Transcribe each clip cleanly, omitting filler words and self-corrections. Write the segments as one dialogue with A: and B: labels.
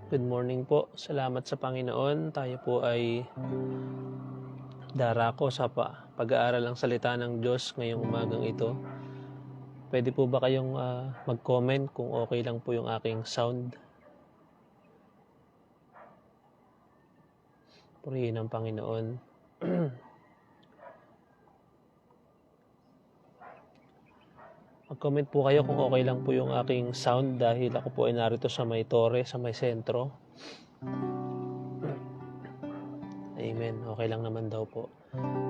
A: Good morning po. Salamat sa Panginoon. Tayo po ay darako sa pag-aaral ng salita ng Diyos ngayong umagang ito. Pwede po ba kayong mag-comment kung okay lang po yung aking sound? Purihin ang Panginoon. Mag-comment po kayo kung okay lang po yung aking sound dahil ako po ay narito sa may tore, sa may sentro. Amen. Okay lang naman daw po.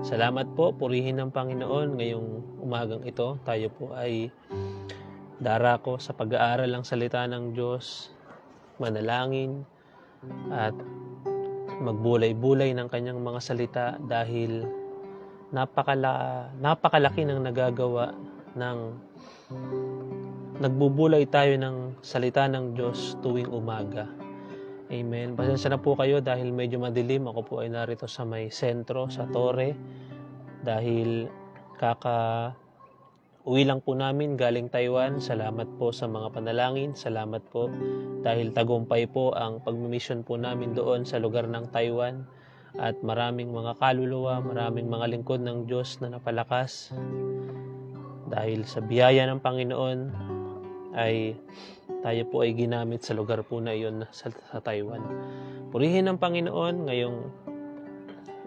A: Salamat po. Purihin ng Panginoon ngayong umagang ito. Tayo po ay darako sa pag-aaral ng salita ng Diyos, manalangin, at magbulay-bulay ng kanyang mga salita dahil napakalaki ng nagagawa ng nagbubulay tayo ng salita ng Diyos tuwing umaga. Amen. Pasensya na po kayo dahil medyo madilim. Ako po ay narito sa may sentro, sa tore. Dahil uwi lang po namin galing Taiwan. Salamat po sa mga panalangin. Salamat po dahil tagumpay po ang pagmimission po namin doon sa lugar ng Taiwan. At maraming mga kaluluwa, maraming mga lingkod ng Diyos na napalakas. Dahil sa biyaya ng Panginoon ay tayo po ay ginamit sa lugar po na iyon sa Taiwan. Purihin ang Panginoon ngayong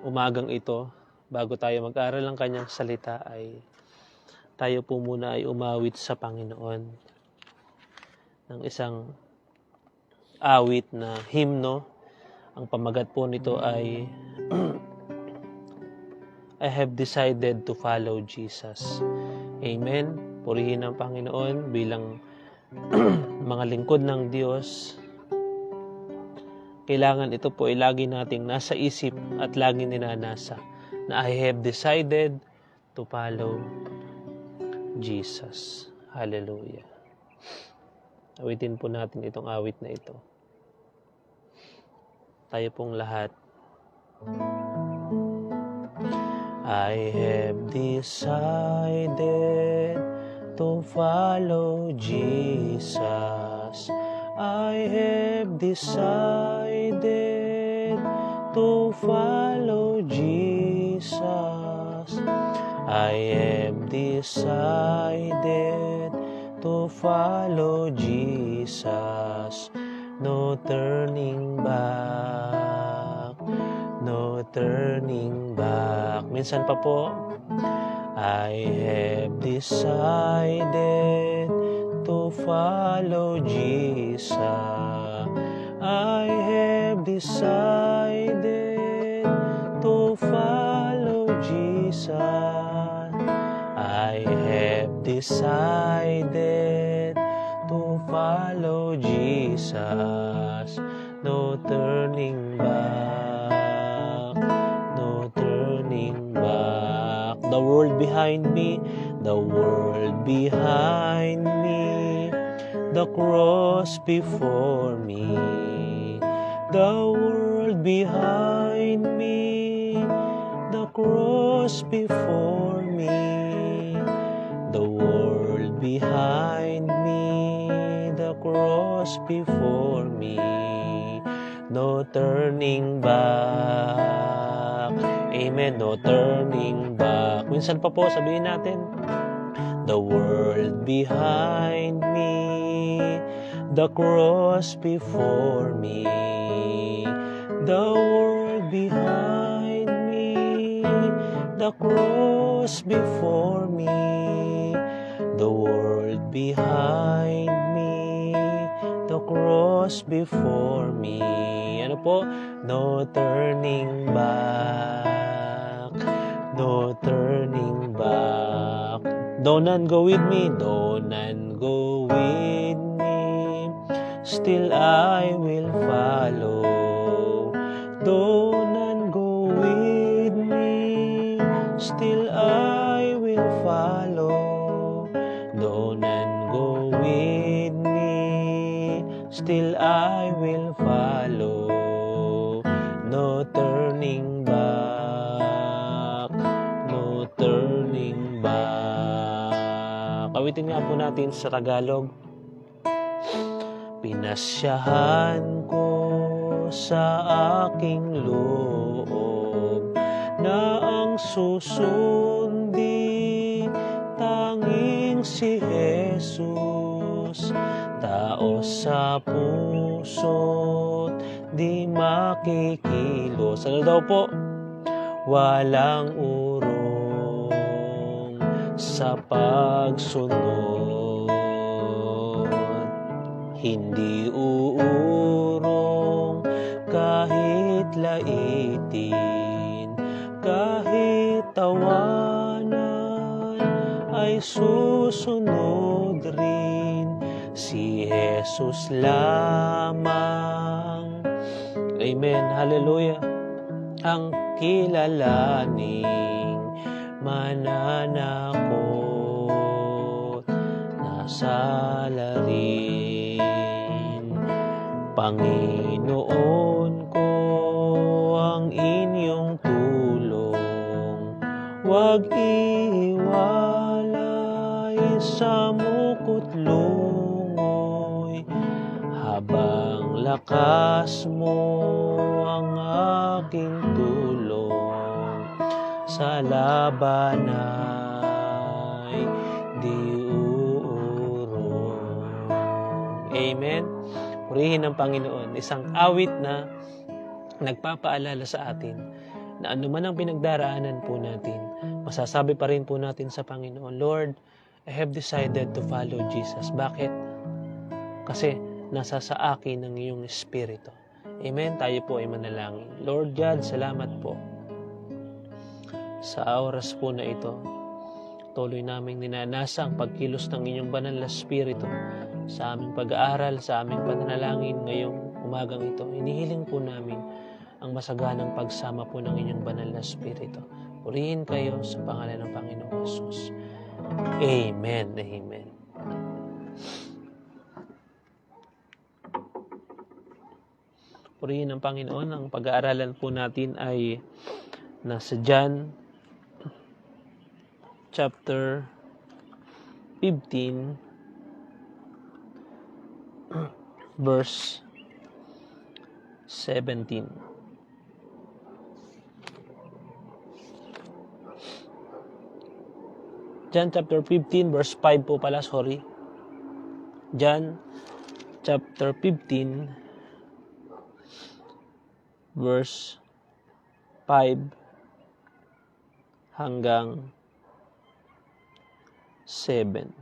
A: umagang ito. Bago tayo mag-aral ng kanyang salita ay tayo po muna ay umawit sa Panginoon ng isang awit na himno. Ang pamagat po nito ay I have decided to follow Jesus. Amen. Purihin ang Panginoon bilang mga lingkod ng Diyos. Kailangan ito po ay lagi nating nasa isip at lagi ninanasa na I have decided to follow Jesus. Hallelujah. Awitin po natin itong awit na ito. Tayo pong lahat. I have decided to follow Jesus. I have decided to follow Jesus. I have decided to follow Jesus. No turning back. No turning back. Minsan pa po. I have decided to follow Jesus. I have decided to follow Jesus. I have decided to follow Jesus. No turning back. No turning back. The world behind me, the world behind me, the cross before me, the world behind me, the cross before me, the world behind me, the cross before me, no turning back. Amen. No turning back. Minsan pa po, sabihin natin, the world behind me, the cross before me, the world behind me, the cross before me, the world behind me, the cross before me. Ano po? No turning back. No turning back. Though none go with me, though none go with me, still I will follow. Though none go with me, still I will follow. Though none go with me, still I will follow. No turning back. No turning back. Awitin nga po natin sa Tagalog. Pinasyahan ko sa aking loob na ang susundin tanging si Jesus. Tao sa puso't di makikilos. Ano daw po? Walang urong sa pagsunod. Hindi uurong kahit laitin, kahit tawanan ay susunod rin si Jesus lamang. Amen. Hallelujah. Ang kilalaning mananakot nasalarin. Panginoon ko ang inyong tulong, huwag iwalay sa mukot lungoy. Habang lakas mo ang aking tulong, sa laban ay di uurong. Amen. Purihin ng Panginoon. Isang awit na nagpapaalala sa atin na anuman ang pinagdaraanan po natin, masasabi pa rin po natin sa Panginoon, Lord, I have decided to follow Jesus. Bakit? Kasi nasa sa akin ang iyong Espiritu. Amen. Tayo po ay manalangin. Lord God, salamat po sa oras po na ito. Tuloy naming ninanasa ang pagkilos ng inyong banal na Espiritu sa aming pag-aaral, sa aming pananalangin ngayong umagang ito. Inihiling po namin ang masaganang pagsama po ng inyong banal na Espiritu. Purihin kayo sa pangalan ng Panginoong Jesus. Amen. Amen. Purihin ng Panginoon. Ang pag-aaralan po natin ay nasa John chapter 15 verse 17. John chapter 15 verse 5 po pala, sorry. John chapter 15 verse 5 hanggang 7.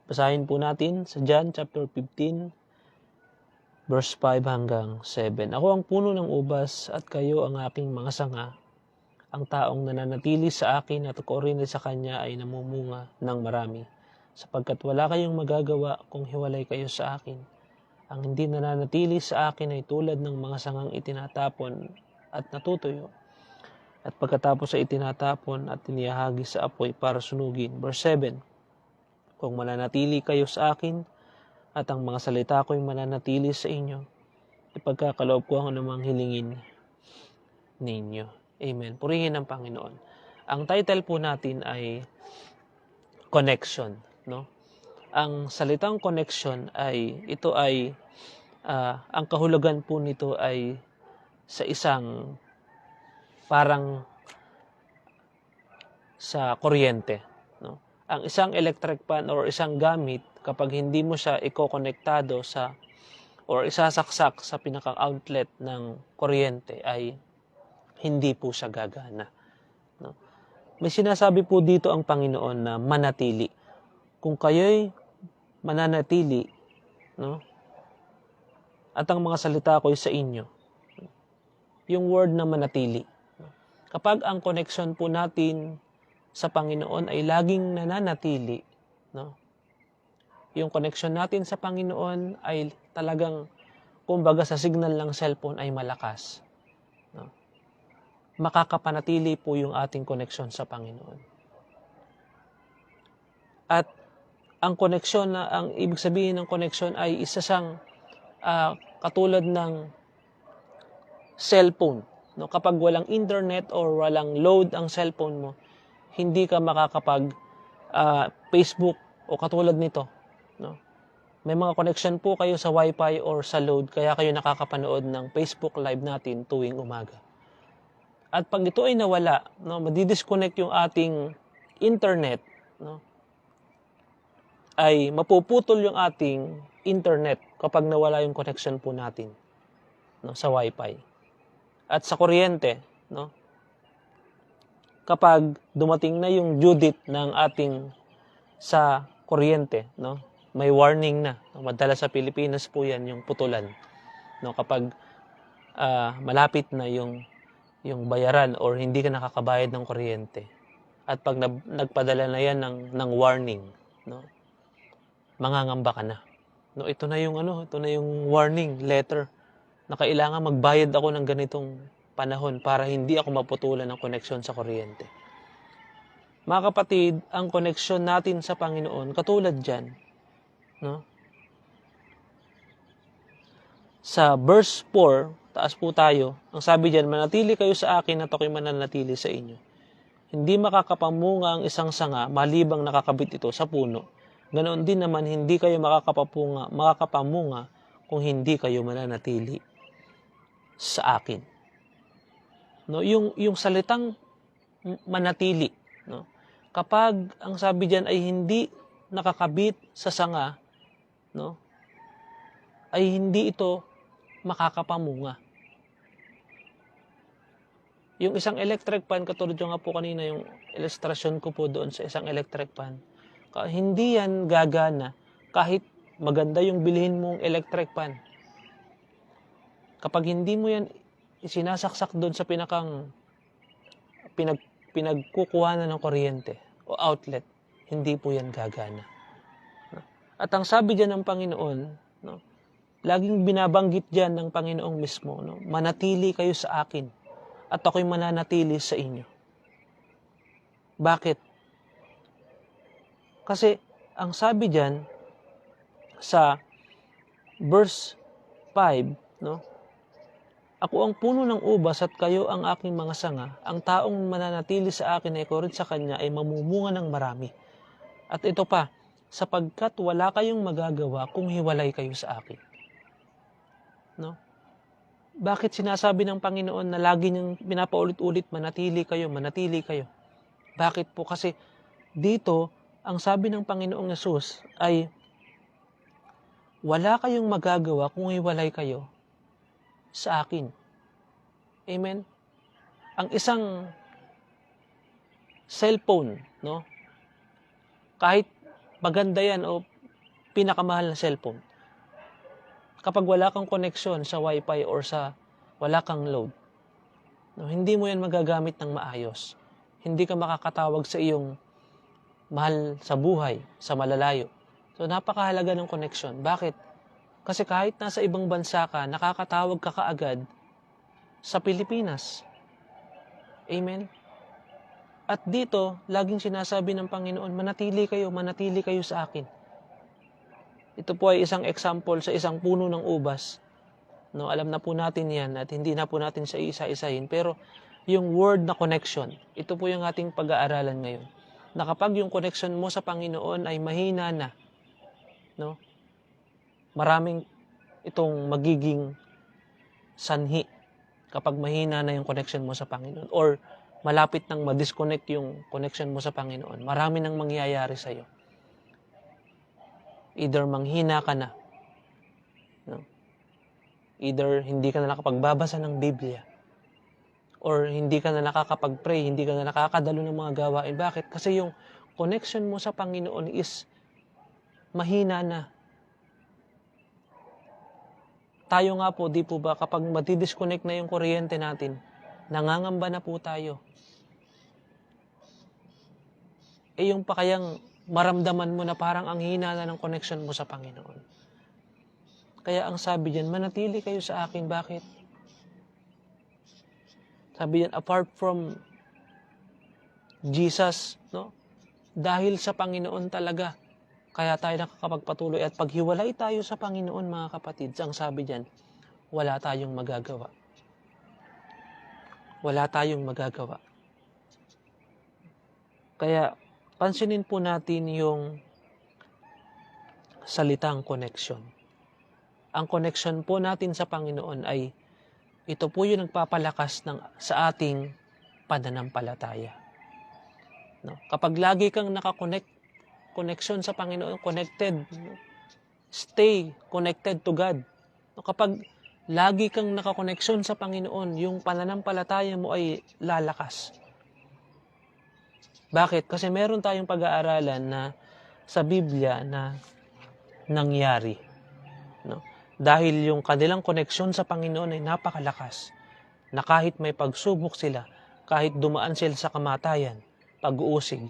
A: Basahin po natin sa John chapter 15 verse 5 hanggang 7. Ako ang puno ng ubas at kayo ang aking mga sanga. Ang taong nananatili sa akin at ako rin sa kanya ay namumunga ng marami, sapagkat wala kayong magagawa kung hiwalay kayo sa akin. Ang hindi nananatili sa akin ay tulad ng mga sangang itinatapon at natutuyo, at pagkatapos ay itinatapon at inihahagi sa apoy para sunugin. Verse 7. Kung mananatili kayo sa akin at ang mga salita ko'y mananatili sa inyo, ipagkakaloob ko ang anumang hilingin ninyo. Amen. Purihin ng Panginoon. Ang title po natin ay connection, no? Ang salitang connection ay ang kahulugan po nito ay sa isang parang sa kuryente, no? Ang isang electric fan or isang gamit, kapag hindi mo siya ikokonektado sa or isasaksak sa pinaka-outlet ng kuryente ay hindi po siya gagana, no? May sinasabi po dito ang Panginoon na manatili. Kung kayo'y mananatili, no? At ang mga salita ko'y sa inyo. Yung word na manatili. Kapag ang connection po natin sa Panginoon ay laging nananatili, no? Yung connection natin sa Panginoon ay talagang, kumbaga sa signal ng cellphone ay malakas, no? Makakapanatili po yung ating connection sa Panginoon. At ang connection, ang ibig sabihin ng connection ay isa siyang katulad ng cellphone, No, kapag walang internet or walang load ang cellphone mo, hindi ka makakapag Facebook o katulad nito, no? May mga connection po kayo sa Wi-Fi or sa load kaya kayo nakakapanood ng Facebook Live natin tuwing umaga. At pag ito ay nawala, no, madi-disconnect yung ating internet, no? Ay mapuputol yung ating internet kapag nawala yung connection po natin, no, sa Wi-Fi. At sa kuryente, no? Kapag dumating na yung due date ng ating sa kuryente, no? May warning na. Madalas sa Pilipinas po 'yan yung putulan. No, kapag malapit na yung bayaran or hindi ka nakakabayad ng kuryente. At pag nagpadala na 'yan ng warning, no? Mangangamba ka na. No, ito na yung warning letter na kailangan magbayad ako ng ganitong panahon para hindi ako maputulan ng koneksyon sa kuryente. Mga kapatid, ang koneksyon natin sa Panginoon, katulad dyan, no? Sa verse 4, taas po tayo, ang sabi dyan, manatili kayo sa akin at ako'y mananatili sa inyo. Hindi makakapamunga ang isang sanga malibang nakakabit ito sa puno. Ganoon din naman, hindi kayo makakapamunga kung hindi kayo mananatili sa akin. No, yung salitang manatili, no? Kapag ang sabi diyan ay hindi nakakabit sa sanga, no? Ay hindi ito makakapamunga. Yung isang electric fan, katulad yung nga po kanina yung ilustrasyon ko po doon sa isang electric fan, hindi yan gagana kahit maganda yung bilhin mong electric fan. Kapag hindi mo yan sinasaksak doon sa pinagkukuhanan ng kuryente o outlet, hindi po yan gagana. At ang sabi dyan ng Panginoon, no, laging binabanggit dyan ng Panginoong mismo, no, manatili kayo sa akin at ako'y mananatili sa inyo. Bakit? Kasi ang sabi dyan sa verse 5, no, ako ang puno ng ubas at kayo ang aking mga sanga. Ang taong mananatili sa akin ay ko rin sa kanya ay mamumunga ng marami. At ito pa, sapagkat wala kayong magagawa kung hiwalay kayo sa akin. No? Bakit sinasabi ng Panginoon na lagi niyang pinapaulit-ulit, manatili kayo, manatili kayo? Bakit po? Kasi dito, ang sabi ng Panginoong Yesus ay wala kayong magagawa kung hiwalay kayo sa akin. Amen? Ang isang cellphone, no? Kahit maganda yan o pinakamahal na cellphone, kapag wala kang koneksyon sa Wi-Fi or wala kang load, no, hindi mo yan magagamit ng maayos. Hindi ka makakatawag sa iyong mahal sa buhay, sa malalayo. So, napakahalaga ng koneksyon. Bakit? Kasi kahit nasa ibang bansa ka, nakakatawag ka kaagad sa Pilipinas. Amen? At dito, laging sinasabi ng Panginoon, manatili kayo sa akin. Ito po ay isang example sa isang puno ng ubas. No, alam na po natin yan at hindi na po natin sa isa-isahin. Pero yung word na connection, ito po yung ating pag-aaralan ngayon. Na kapag yung connection mo sa Panginoon ay mahina na, no, maraming itong magiging sanhi kapag mahina na yung connection mo sa Panginoon or malapit nang ma-disconnect yung connection mo sa Panginoon. Marami nang mangyayari sa iyo. Either manghina ka na, no? Either hindi ka na nakapagbabasa ng Biblia or hindi ka na nakakapag-pray, hindi ka na nakakadalo ng mga gawain. Bakit? Kasi yung connection mo sa Panginoon is mahina na. Tayo nga po, di po ba, kapag mati-disconnect na yung kuryente natin, nangangamba na po tayo. Yung pa kayang maramdaman mo na parang ang hina na ng connection mo sa Panginoon. Kaya ang sabi diyan, manatili kayo sa akin. Bakit? Sabi diyan, apart from Jesus, no? Dahil sa Panginoon talaga, kaya tayo nakakapagpatuloy. At paghiwalay tayo sa Panginoon, mga kapatid, ang sabi diyan, wala tayong magagawa. wala tayong magagawa. Kaya pansinin po natin yung salitang connection. Ang connection po natin sa Panginoon ay ito po yung nagpapalakas sa ating pananampalataya. No? Kapag lagi kang connection sa Panginoon, connected, stay connected to God. No? Kapag lagi kang nakakoneksyon sa Panginoon, yung pananampalataya mo ay lalakas. Bakit? Kasi meron tayong pag-aaralan na sa Biblia na nangyari. No? Dahil yung kanilang koneksyon sa Panginoon ay napakalakas, na kahit may pagsubok sila, kahit dumaan sila sa kamatayan, pag-uusig,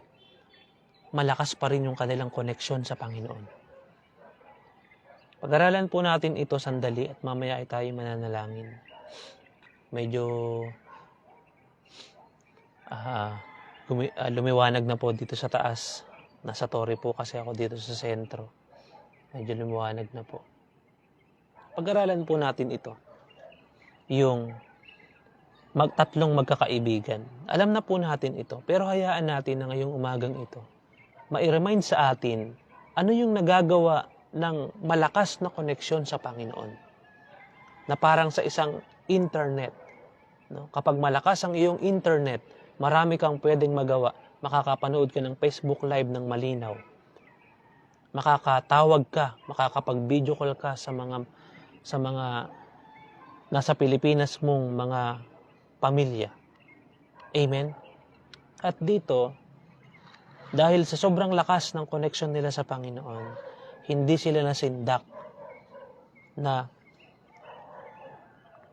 A: malakas pa rin yung kanilang koneksyon sa Panginoon. Pag-aralan po natin ito sandali at mamaya ay tayo mananalangin. Medyo lumiwanag na po dito sa taas. Nasa torre po kasi ako dito sa sentro. Medyo lumiwanag na po. Pag-aralan po natin ito. Yung tatlong magkakaibigan. Alam na po natin ito. Pero hayaan natin na ngayong umagang ito, ma-remind sa atin ano yung nagagawa ng malakas na koneksyon sa Panginoon. Na parang sa isang internet. No? Kapag malakas ang iyong internet, marami kang pwedeng magawa. Makakapanood ka ng Facebook Live ng malinaw. Makakatawag ka, makakapag-video call ka sa mga nasa Pilipinas mong mga pamilya. Amen? At dito, dahil sa sobrang lakas ng connection nila sa Panginoon, hindi sila nasindak na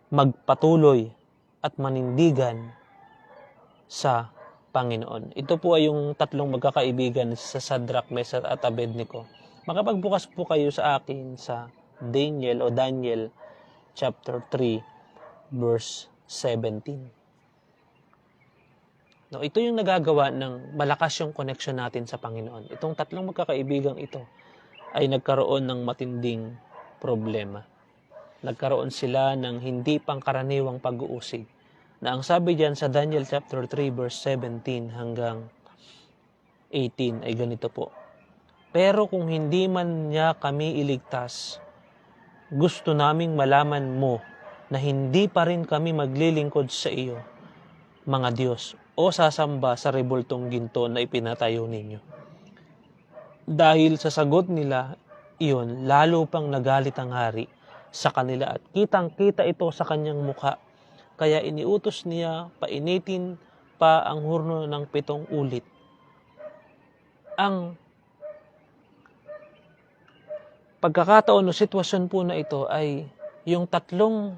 A: magpatuloy at manindigan sa Panginoon. Ito po ay yung tatlong magkakaibigan sa Shadrach, Meshach at Abednego. Makapagbukas po kayo sa akin sa Daniel chapter 3 verse 17. No, ito yung nagagawa ng malakas yung connection natin sa Panginoon. Itong tatlong magkakaibigang ito ay nagkaroon ng matinding problema. Nagkaroon sila ng hindi pangkaraniwang pag-uusig. Na ang sabi diyan sa Daniel chapter 3 verse 17 hanggang 18 ay ganito po. Pero kung hindi man niya kami iligtas, gusto naming malaman mo na hindi pa rin kami maglilingkod sa iyo, mga Diyos, o sasamba sa rebultong ginto na ipinatayo ninyo. Dahil sa sagot nila iyon, lalo pang nagalit ang hari sa kanila at kitang-kita ito sa kanyang mukha. Kaya iniutos niya painitin pa ang hurno ng 7 ulit. Ang pagkakataon o sitwasyon po na ito ay yung tatlong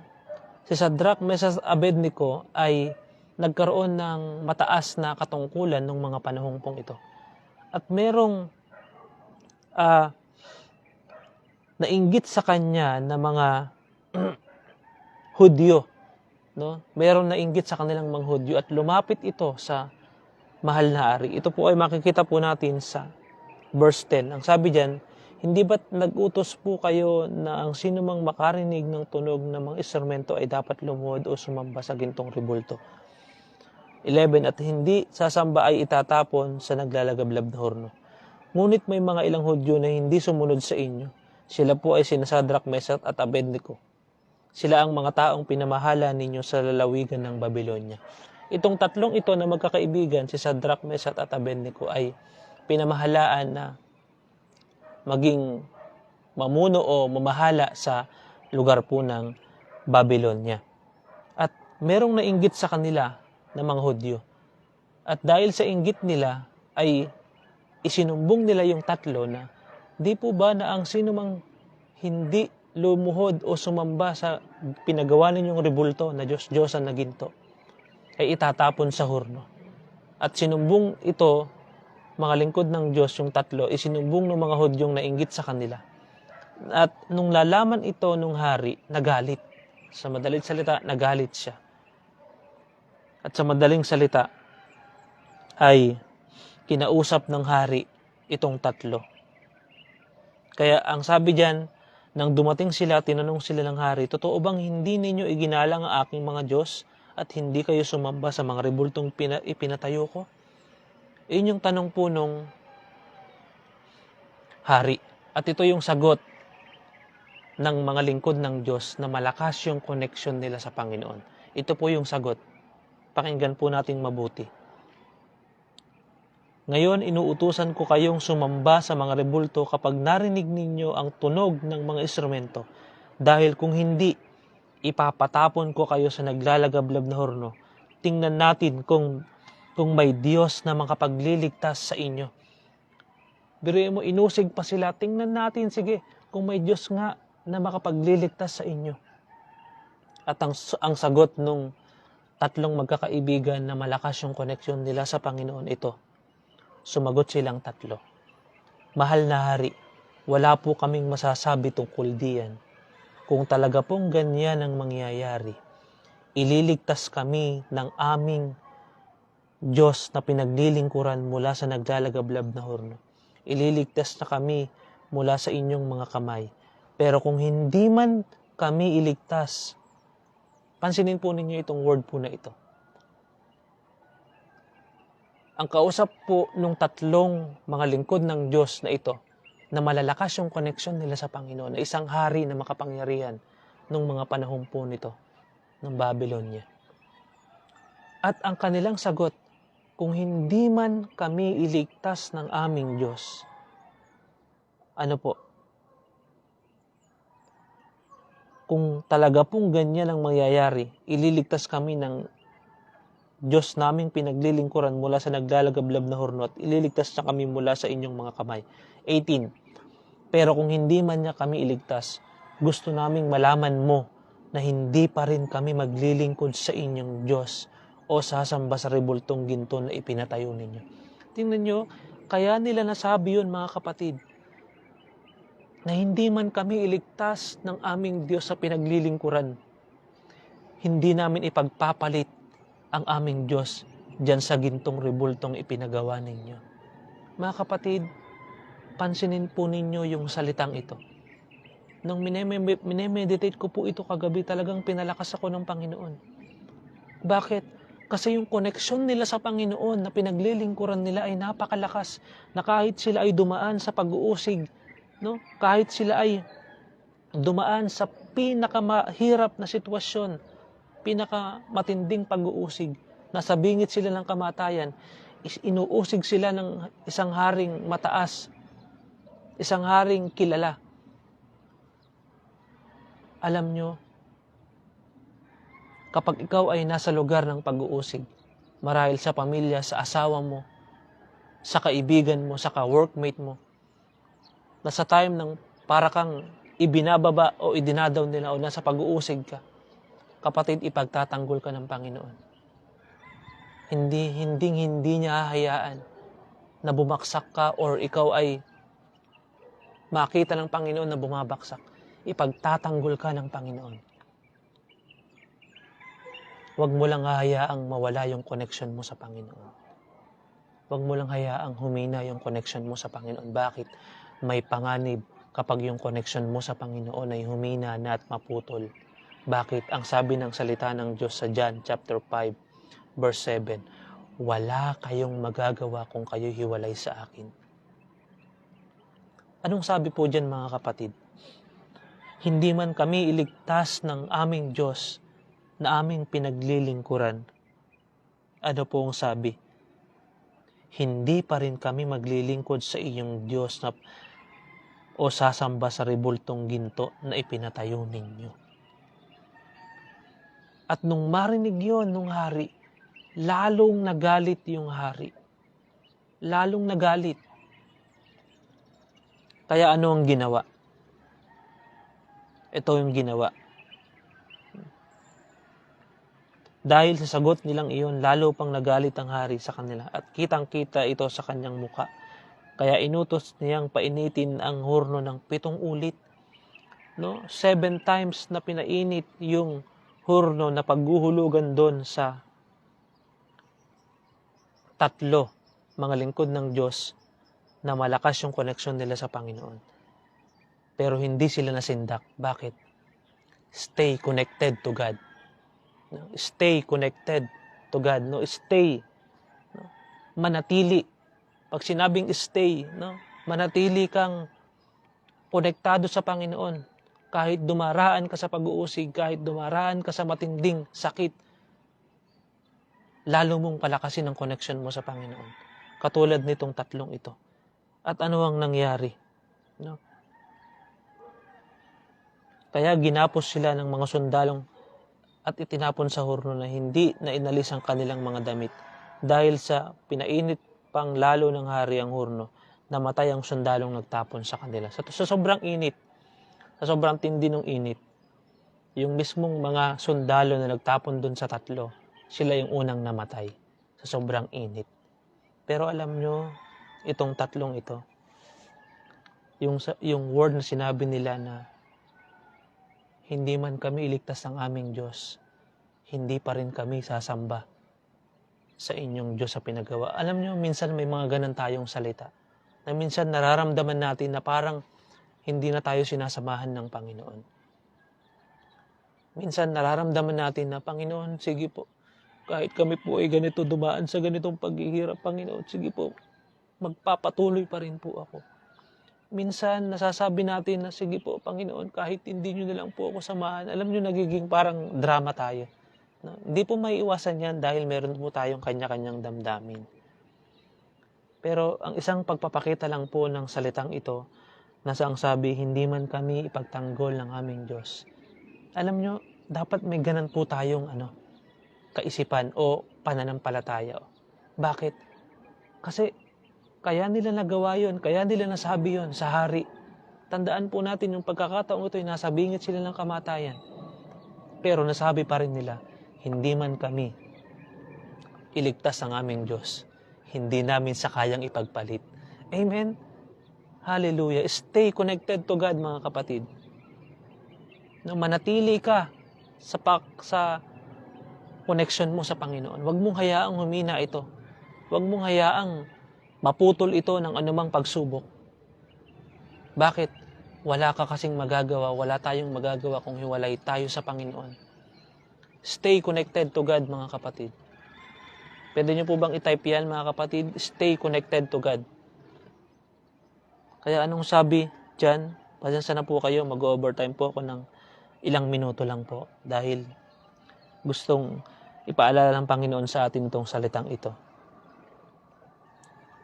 A: si Shadrach, Meshach, Abednego ay nagkaroon ng mataas na katungkulan ng mga panahong pong ito. At merong nainggit sa kanya na mga Hudyo. No? Merong nainggit sa kanilang mga Hudyo at lumapit ito sa mahal na hari. Ito po ay makikita po natin sa verse 10. Ang sabi diyan, hindi ba't nag-utos po kayo na ang sino mang makarinig ng tunog ng mga instrumento ay dapat lumuhod o sumamba sa gintong rebulto? 11. At hindi sasamba ay itatapon sa naglalagablab na horno. Ngunit may mga ilang Hudyo na hindi sumunod sa inyo. Sila po ay sina Shadrach, Meshach at Abednego. Sila ang mga taong pinamahala ninyo sa lalawigan ng Babylonia. Itong tatlong ito na magkakaibigan, si Shadrach, Meshach at Abednego ay pinamahalaan na maging mamuno o mamahala sa lugar po ng Babylonia. At merong nainggit sa kanila na mga Hudyo. At dahil sa inggit nila ay isinumbong nila yung tatlo na di po ba na ang sino mang hindi lumuhod o sumamba sa pinagawa ninyong rebulto na Diyos-Diyosan na ginto ay itatapon sa horno. At sinumbong ito, mga lingkod ng Diyos, yung tatlo, isinumbong ng mga Hudyong nainggit sa kanila. At nung lalaman ito nung hari, nagalit. Sa madaling salita, nagalit siya. At sa madaling salita, ay kinausap ng hari itong tatlo. Kaya ang sabi diyan, nang dumating sila, tinanong sila ng hari, totoo bang hindi ninyo iginalang ang aking mga Diyos at hindi kayo sumamba sa mga rebultong ipinatayo ko? Iyon yung tanong po nung hari. At ito yung sagot ng mga lingkod ng Diyos na malakas yung connection nila sa Panginoon. Ito po yung sagot. Pakinggan po nating mabuti. Ngayon, inuutusan ko kayong sumamba sa mga rebulto kapag narinig ninyo ang tunog ng mga instrumento. Dahil kung hindi, ipapatapon ko kayo sa naglalagablab na horno. Tingnan natin kung may Diyos na makapagliligtas sa inyo. Biruin mo, inusig pa sila. Tingnan natin, sige, kung may Diyos nga na makapagliligtas sa inyo. At ang sagot nung tatlong magkakaibigan na malakas yung koneksyon nila sa Panginoon ito. Sumagot silang tatlo. Mahal na hari, wala po kaming masasabi tungkol diyan. Kung talaga pong ganyan ang mangyayari, ililigtas kami ng aming Diyos na pinaglilingkuran mula sa naglalagablab na horno. Ililigtas na kami mula sa inyong mga kamay. Pero kung hindi man kami iligtas, pansinin po ninyo itong word po na ito. Ang kausap po nung tatlong mga lingkod ng Diyos na ito, na malalakas yung koneksyon nila sa Panginoon, na isang hari na makapangyarihan nung mga panahon po nito, ng Babylonia. At ang kanilang sagot, kung hindi man kami iligtas ng aming Diyos, ano po? Kung talaga pong ganyan ang mangyayari, ililigtas kami ng Diyos naming pinaglilingkuran mula sa naglalagablab na horno at ililigtas na kami mula sa inyong mga kamay. 18. Pero kung hindi man niya kami iligtas, gusto naming malaman mo na hindi pa rin kami maglilingkod sa inyong Diyos o sasamba sa rebultong ginto na ipinatayo ninyo. Tingnan nyo, kaya nila nasabi yun mga kapatid, na hindi man kami iligtas ng aming Diyos sa pinaglilingkuran, hindi namin ipagpapalit ang aming Diyos dyan sa gintong rebultong ipinagawa ninyo. Mga kapatid, pansinin po ninyo yung salitang ito. Nung minemeditate ko po ito kagabi, talagang pinalakas ako ng Panginoon. Bakit? Kasi yung koneksyon nila sa Panginoon na pinaglilingkuran nila ay napakalakas, na kahit sila ay dumaan sa pag-uusig, no? Kahit sila ay dumaan sa pinakamahirap na sitwasyon, pinakamatinding pag-uusig, nasa bingit sila ng kamatayan, inuusig sila ng isang haring mataas, isang haring kilala. Alam nyo, kapag ikaw ay nasa lugar ng pag-uusig, marahil sa pamilya, sa asawa mo, sa kaibigan mo, sa ka-workmate mo, nasa time ng para kang ibinababa o idinadaw nila o nasa pag-uusig ka, kapatid, ipagtatanggol ka ng Panginoon. Hindi niya hahayaan na bumaksak ka or ikaw ay makita ng Panginoon na bumabaksak. Ipagtatanggol ka ng Panginoon. Huwag mo lang hahayaang mawala yung connection mo sa Panginoon. Huwag mo lang hayaang humina yung connection mo sa Panginoon. Bakit? May panganib kapag yung connection mo sa Panginoon ay humina na at maputol. Bakit? Ang sabi ng salita ng Diyos sa John chapter 5 verse 7, wala kayong magagawa kung kayo hiwalay sa akin. Anong sabi po dyan mga kapatid? Hindi man kami iligtas ng aming Diyos na aming pinaglilingkuran. Ano po ang sabi? Hindi pa rin kami maglilingkod sa iyong Diyos na o sasamba sa rebultong ginto na ipinatayo ninyo. At nung marinig yon nung hari, lalong nagalit yung hari. Lalong nagalit. Kaya ano ang ginawa? Ito yung ginawa. Dahil sa sagot nilang iyon, lalo pang nagalit ang hari sa kanila at kitang-kita ito sa kanyang muka. Kaya inutos niyang painitin ang horno ng 7 ulit. No? 7 times na pinainit yung horno na paghuhulugan doon sa tatlo mga lingkod ng Diyos na malakas yung koneksyon nila sa Panginoon. Pero hindi sila nasindak. Bakit? Stay connected to God. No? Stay connected to God. No? Stay. No? Manatili. Pag sinabing stay, no? Manatili kang konektado sa Panginoon. Kahit dumaraan ka sa pag-uusig, kahit dumaraan ka sa matinding sakit, lalo mong palakasin ang connection mo sa Panginoon. Katulad nitong tatlong ito. At ano ang nangyari? No? Kaya ginapos sila ng mga sundalong at itinapon sa horno na hindi na inalis ang kanilang mga damit. Dahil sa pinainit pang lalo ng hari ang horno, namatay ang sundalong nagtapon sa kanila. Sa sobrang init, sa sobrang tindi ng init, yung mismong mga sundalo na nagtapon dun sa tatlo, sila yung unang namatay sa sobrang init. Pero alam nyo, itong tatlong ito, yung word na sinabi nila na hindi man kami iligtas ng aming Diyos, hindi pa rin kami sasamba sa inyong Diyos sa pinagawa. Alam nyo, minsan may mga ganun tayong salita na minsan nararamdaman natin na parang hindi na tayo sinasamahan ng Panginoon. Minsan nararamdaman natin na, Panginoon, sige po, kahit kami po ay ganito dumaan sa ganitong paghihirap, Panginoon, sige po, magpapatuloy pa rin po ako. Minsan nasasabi natin na, sige po, Panginoon, kahit hindi nyo na lang po ako samahan. Alam nyo, nagiging parang drama tayo. No? Hindi po maiiwasan yan dahil meron po tayong kanya-kanyang damdamin. Pero ang isang pagpapakita lang po ng salitang ito, nasa ang sabi, hindi man kami ipagtanggol ng aming Diyos. Alam nyo, dapat may ganan po tayong kaisipan o pananampalataya. Bakit? Kasi kaya nila nagawa yun, kaya nila nasabi yun sa hari. Tandaan po natin yung pagkakataong ito, nasa bingit sila ng kamatayan. Pero nasabi pa rin nila, hindi man kami iligtas ang aming Diyos. Hindi namin sa kayang ipagpalit. Amen? Hallelujah. Stay connected to God, mga kapatid. No, manatili ka sa connection mo sa Panginoon. Huwag mong hayaang humina ito. Huwag mong hayaang maputol ito ng anumang pagsubok. Bakit? Wala ka kasing magagawa, wala tayong magagawa kung hiwalay tayo sa Panginoon. Stay connected to God, mga kapatid. Pwede nyo po bang i-type yan, mga kapatid? Stay connected to God. Kaya anong sabi dyan? Pasensya na po kayo, mag-overtime po ako ng ilang minuto lang po. Dahil gustong ipaalala ng Panginoon sa atin itong salitang ito.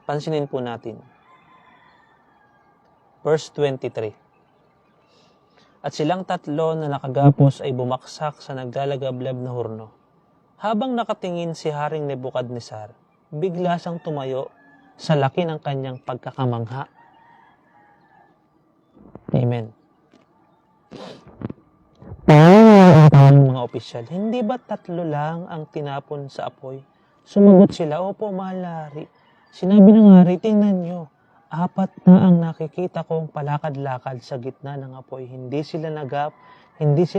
A: Pansinin po natin. Verse 23. At silang tatlo na nakagapos ay bumaksak sa naglalagablab na horno. Habang nakatingin si Haring Nebukadnesar, bigla siyang tumayo sa laki ng kanyang pagkakamangha. Amen. Ang mga opisyal, hindi ba tatlo lang ang tinapon sa apoy? Sumagot sila, opo, mahal na hari. Sinabi ng hari, tingnan nyo, 4 na ang nakikita kong palakad-lakad sa gitna ng apoy. Hindi sila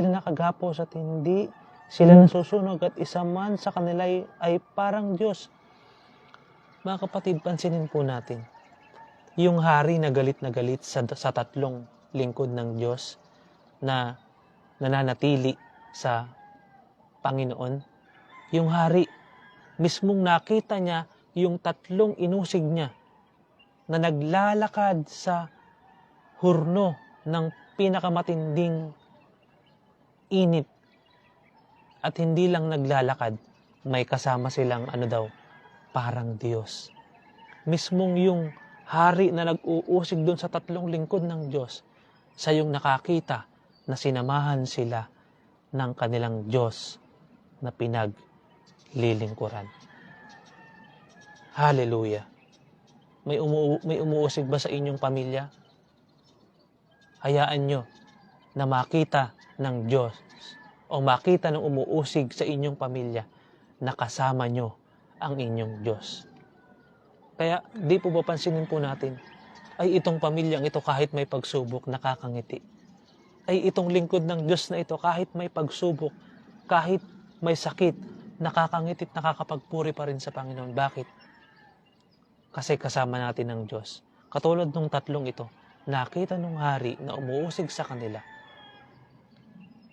A: nakagapos at hindi sila nasusunog at isa man sa kanila ay parang Diyos. Mga kapatid, pansinin po natin. Yung hari na galit sa tatlong lingkod ng Diyos na nananatili sa Panginoon. Yung hari, mismong nakita niya yung tatlong inusig niya na naglalakad sa hurno ng pinakamatinding init. At hindi lang naglalakad, may kasama silang parang Diyos. Mismong yung hari na nag-uusig doon sa tatlong lingkod ng Diyos, sa yung nakakita na sinamahan sila ng kanilang Diyos na pinaglilingkuran. Hallelujah. May umuusig ba sa inyong pamilya? Hayaan nyo na makita ng Diyos o makita ng umuusig sa inyong pamilya na kasama nyo ang inyong Diyos. Kaya di po papansinin po natin, ay itong pamilyang ito kahit may pagsubok, nakakangiti. Ay itong lingkod ng Diyos na ito kahit may pagsubok, kahit may sakit, nakakangiti at nakakapagpuri pa rin sa Panginoon. Bakit? Kasi kasama natin ng Diyos. Katulad ng tatlong ito, nakita ng hari na umuusig sa kanila,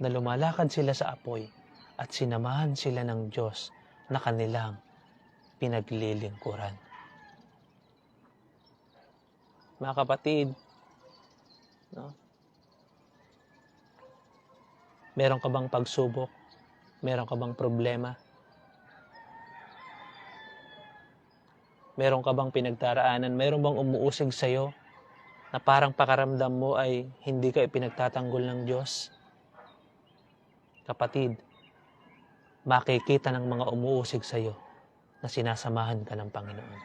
A: na lumalakad sila sa apoy, at sinamahan sila ng Diyos na kanilang pinaglilingkuran. Mga kapatid, no? Meron ka bang pagsubok? Meron ka bang problema? Meron ka bang pinagdaraanan? Meron bang umuusig sa'yo na parang pakaramdam mo ay hindi ka ipinagtatanggol ng Diyos? Kapatid, makikita ng mga umuusig sa'yo na sinasamahan ka ng Panginoon.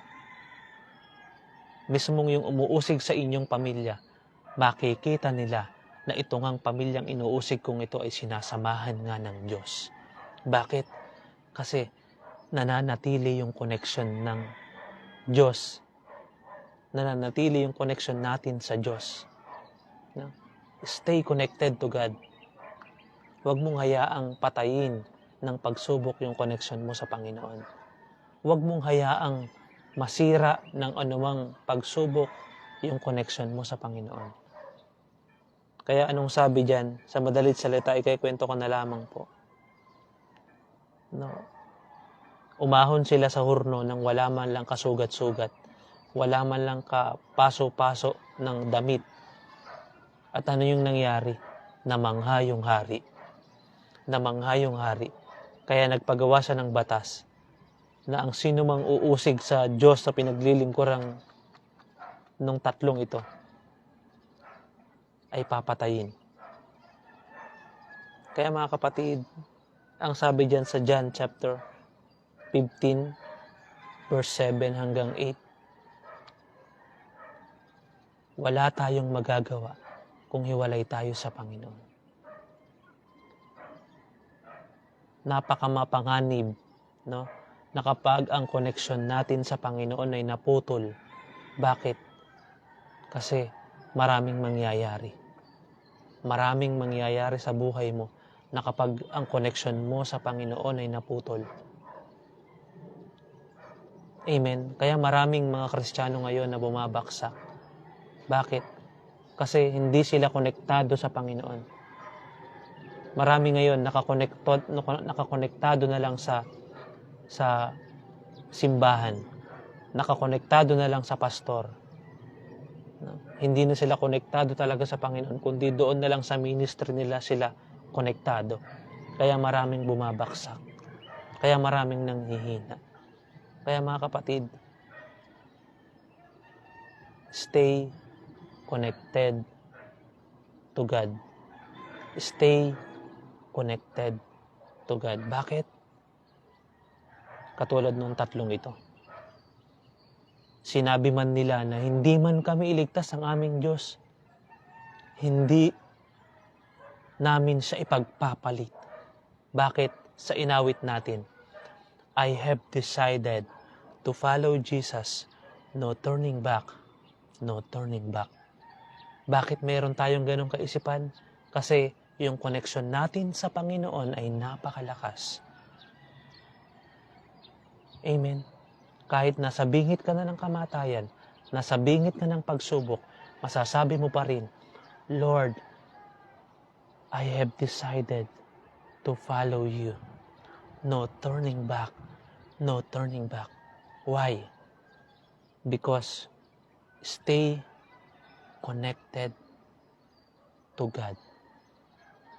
A: Mismong yung umuusig sa inyong pamilya, makikita nila na ito ngang pamilyang inuusig kong ito ay sinasamahan nga ng Diyos. Bakit? Kasi nananatili yung connection ng Diyos. Nananatili yung connection natin sa Diyos. No? Stay connected to God. Huwag mong hayaang patayin ng pagsubok yung connection mo sa Panginoon. Huwag mong hayaang masira ng anumang pagsubok yung connection mo sa Panginoon. Kaya anong sabi dyan? Sa madalit salita, ikikwento ko na lamang po. No. Umahon sila sa hurno nang wala man lang kasugat-sugat. Wala man lang kapaso-paso ng damit. At ano yung nangyari? Namangha yung hari. Namangha yung hari. Kaya nagpagawa siya ng batas na ang sino mang uusig sa Diyos sa pinaglilingkurang nung tatlong ito ay papatayin. Kaya mga kapatid, ang sabi dyan sa John chapter 15, verse 7 hanggang 8, wala tayong magagawa kung hiwalay tayo sa Panginoon. Napakamapanganib, no? Na kapag ang connection natin sa Panginoon ay naputol. Bakit? Kasi maraming mangyayari. Maraming mangyayari sa buhay mo na kapag ang connection mo sa Panginoon ay naputol. Amen. Kaya maraming mga Kristiyano ngayon na bumabaksak. Bakit? Kasi hindi sila konektado sa Panginoon. Marami ngayon nakakonektado na lang sa simbahan. Nakakonektado na lang sa pastor. Hindi na sila konektado talaga sa Panginoon, kundi doon na lang sa ministry nila sila konektado. Kaya maraming bumabaksak. Kaya maraming nanghihina. Kaya mga kapatid, stay connected to God. Stay connected to God. Bakit? Katulad nung tatlong ito. Sinabi man nila na hindi man kami iligtas ng aming Diyos. Hindi namin siya ipagpapalit. Bakit? Sa inawit natin, I have decided to follow Jesus. No turning back. No turning back. Bakit meron tayong ganong kaisipan? Kasi yung connection natin sa Panginoon ay napakalakas. Amen. Kahit nasa bingit ka na ng kamatayan, nasa bingit ka ng pagsubok, masasabi mo pa rin, Lord, I have decided to follow you. No turning back. No turning back. Why? Because stay connected to God.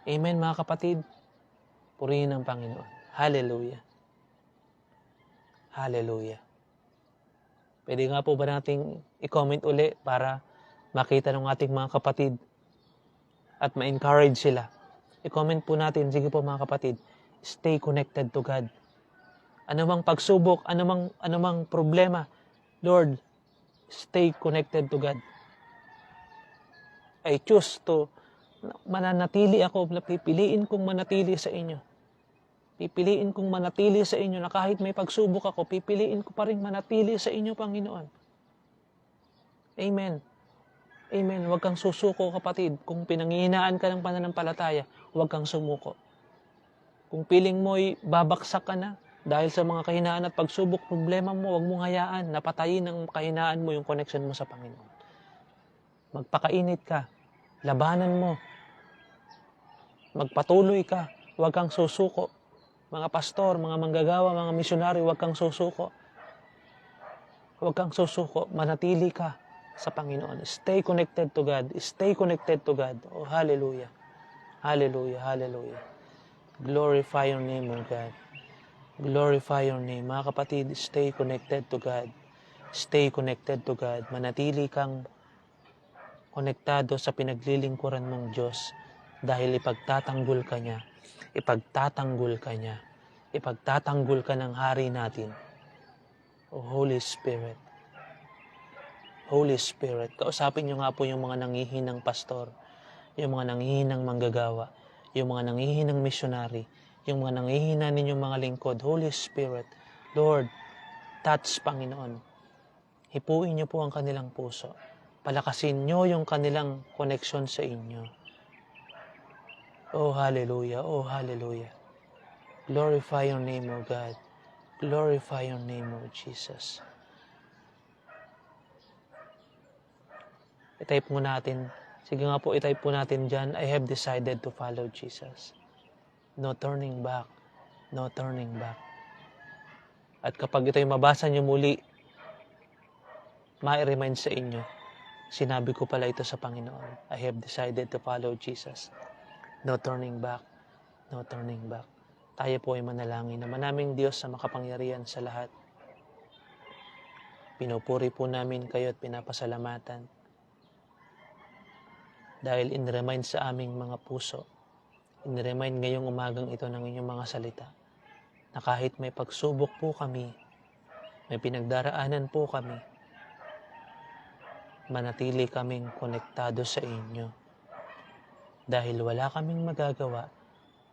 A: Amen mga kapatid. Purihin ang Panginoon. Hallelujah. Hallelujah. Pwede nga po ba nating i-comment uli para makita ng ating mga kapatid at ma-encourage sila? I-comment po natin, sige po mga kapatid, stay connected to God. Anumang pagsubok, anumang problema, Lord, stay connected to God. I choose to mananatili ako, pipiliin kong manatili sa inyo. Pipiliin kong manatili sa inyo na kahit may pagsubok ako, pipiliin ko pa rin manatili sa inyo, Panginoon. Amen. Amen. Huwag kang susuko, kapatid. Kung pinanghihinaan ka ng pananampalataya, huwag kang sumuko. Kung piling mo'y babaksak ka na dahil sa mga kahinaan at pagsubok, problema mo, huwag mong hayaan na patayin ng kahinaan mo yung connection mo sa Panginoon. Magpakainit ka. Labanan mo. Magpatuloy ka. Huwag kang susuko. mga pastor, mga manggagawa, mga misyonary, huwag kang susuko. Huwag kang susuko. Manatili ka sa Panginoon. Stay connected to God. Stay connected to God. Oh, hallelujah. Hallelujah. Hallelujah. Glorify your name, O God. Glorify your name. Mga kapatid, stay connected to God. Stay connected to God. Manatili kang konektado sa pinaglilingkuran mong Diyos dahil ipagtatanggol ka niya. Ipagtatanggol ka niya. Ipagtatanggol ka ng hari natin. O Holy Spirit. Holy Spirit. Kausapin niyo nga po yung mga nangihinang pastor, yung mga nangihinang manggagawa, yung mga nangihinang missionary, yung mga nanghihina ninyong mga lingkod. Holy Spirit, Lord, touch, Panginoon. Hipuin niyo po ang kanilang puso. Palakasin niyo yung kanilang connection sa inyo. Oh, hallelujah. Oh, hallelujah. Glorify your name, O God. Glorify your name, O Jesus. I-type mo natin. Sige nga po, i-type po natin dyan. I have decided to follow Jesus. No turning back. No turning back. At kapag ito'y mabasa niyo muli, ma-remind sa inyo, sinabi ko pala ito sa Panginoon. I have decided to follow Jesus. No turning back. No turning back. Tayo po ay manalangin na manaming Diyos sa makapangyarihan sa lahat. Pinupuri po namin kayo at pinapasalamatan. Dahil in-remind sa aming mga puso, in-remind ngayong umagang ito ng inyong mga salita, na kahit may pagsubok po kami, may pinagdaraanan po kami, manatili kaming konektado sa inyo. Dahil wala kaming magagawa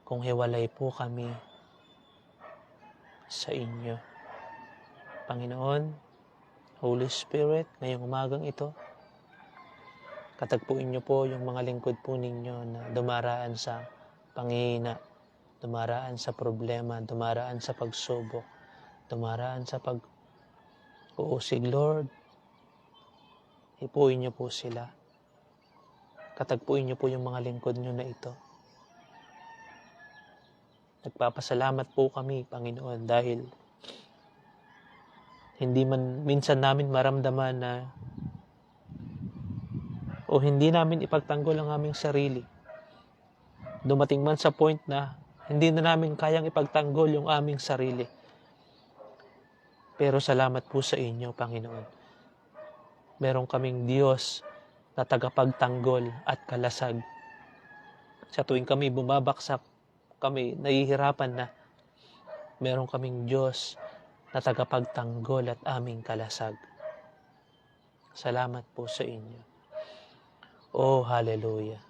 A: kung hiwalay po kami sa inyo. Panginoon, Holy Spirit, ngayong umagang ito, katagpuin niyo po yung mga lingkod po ninyo na dumaraan sa panghihina, dumaraan sa problema, dumaraan sa pagsubok, dumaraan sa pag-uusig, Lord. Hipuin niyo po sila. Katagpuin niyo po yung mga lingkod niyo na ito. Nagpapasalamat po kami, Panginoon, dahil hindi man minsan namin maramdaman na o hindi namin ipagtanggol ang aming sarili. Dumating man sa point na hindi na namin kayang ipagtanggol yung aming sarili. Pero salamat po sa inyo, Panginoon. Meron kaming Diyos na tagapagtanggol at kalasag. Sa tuwing kami bumabaksak, kami nahihirapan na, meron kaming Diyos na tagapagtanggol at aming kalasag. Salamat po sa inyo. Oh, hallelujah.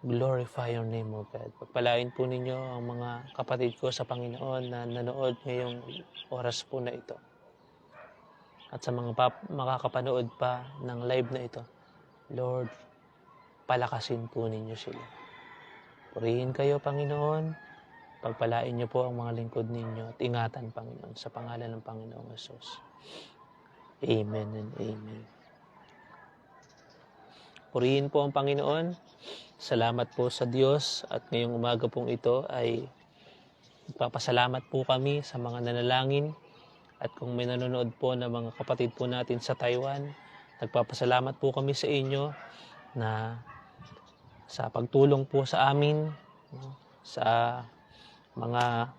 A: Glorify your name, O God. Pagpalain po ninyo ang mga kapatid ko sa Panginoon na nanood ngayong oras po na ito. At sa mga makakapanood pa ng live na ito, Lord, palakasin po ninyo sila. Purihin kayo, Panginoon. Pagpalain niyo po ang mga lingkod ninyo at ingatan, Panginoon, sa pangalan ng Panginoong Hesus. Amen and amen. Purihin po ang Panginoon. Salamat po sa Diyos at ngayong umaga pong ito ay nagpapasalamat po kami sa mga nanalangin at kung may nanonood po na mga kapatid po natin sa Taiwan, nagpapasalamat po kami sa inyo na sa pagtulong po sa amin, sa mga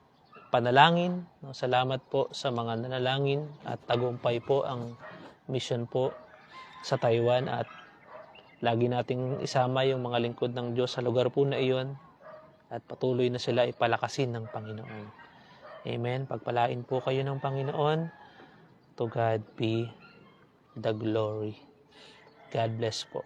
A: panalangin. Salamat po sa mga nanalangin at tagumpay po ang mission po sa Taiwan at lagi nating isama yung mga lingkod ng Diyos sa lugar po na iyon at patuloy na sila ipalakasin ng Panginoon. Amen. Pagpalain po kayo ng Panginoon. To God be the glory. God bless po.